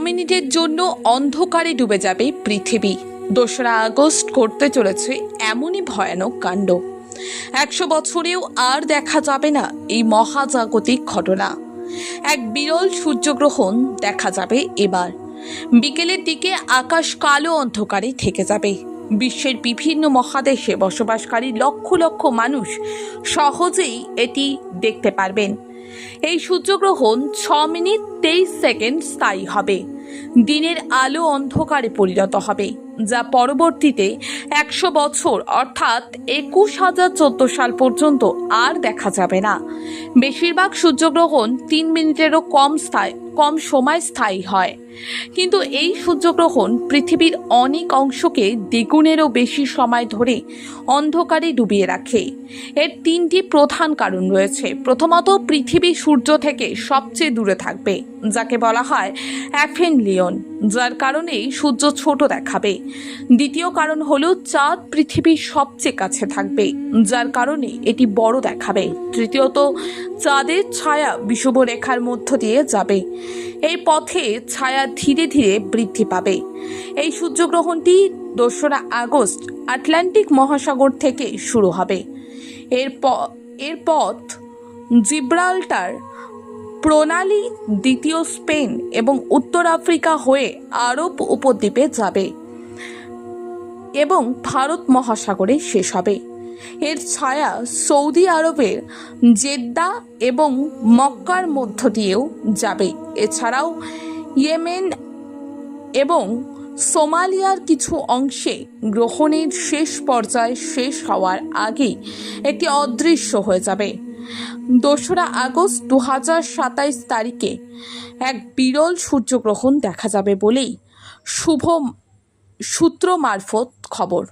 মিনিটের জন্য অন্ধকারে ডুবে যাবে পৃথিবী। 2রা আগস্ট করতে চলেছে এমনই ভয়ানক কাণ্ড। 100 বছরেও আর দেখা যাবে না এই মহাজাগতিক ঘটনা। এক বিরল সূর্যগ্রহণ দেখা যাবে এবার। বিকেলের দিকে আকাশ কালো অন্ধকারে থেকে যাবে। বিশ্বের বিভিন্ন মহাদেশে বসবাসকারী লক্ষ লক্ষ মানুষ সহজেই এটি দেখতে পারবেন। এই সূর্যগ্রহণ 6 মিনিট 23 সেকেন্ড স্থায়ী হবে। দিনের আলো অন্ধকারে পরিণত হবে, যা পরবর্তীতে 100 বছর অর্থাৎ 21,014 সাল পর্যন্ত আর দেখা যাবে না। বেশিরভাগ সূর্যগ্রহণ 3 মিনিটেরও কম সময় স্থায়ী হয়, কিন্তু এই সূর্যগ্রহণ পৃথিবীর অনেক অংশকে দ্বিগুণেরও বেশি সময় ধরে অন্ধকারে ডুবিয়ে রাখে। এর 3টি প্রধান কারণ রয়েছে। প্রথমত, পৃথিবী সূর্য থেকে সবচেয়ে দূরে থাকবে, যাকে বলা হয় অ্যাফেনলিয়ন, যার কারণেই সূর্য ছোট দেখাবে। দ্বিতীয় কারণ হলো চাঁদ পৃথিবীর সবচেয়ে কাছে থাকবে, যার কারণে এটি বড় দেখাবে। তৃতীয়ত, চাঁদের ছায়া বিষুবরেখার মধ্য দিয়ে যাবে। এই পথে ছায়া ধীরে ধীরে বৃদ্ধি পাবে। এই সূর্যগ্রহণটি 2রা আগস্ট আটলান্টিক মহাসাগর থেকে শুরু হবে। এর পথ জিব্রাল্টার প্রণালী, দ্বিতীয় স্পেন এবং উত্তর আফ্রিকা হয়ে আরব উপদ্বীপে যাবে এবং ভারত মহাসাগরে শেষ হবে। এর ছায়া সৌদি আরবের জেদ্দা এবং মক্কার মধ্য দিয়েও যাবে। এছাড়াও ইয়েমেন এবং সোমালিয়ার কিছু অংশে গ্রহণের শেষ পর্যায়ে শেষ হওয়ার আগেই এটি অদৃশ্য হয়ে যাবে। 2রা আগস্ট 2027 তারিখে এক বিরল সূর্যগ্রহণ দেখা যাবে বলেই শুভ সূত্র মারফত খবর।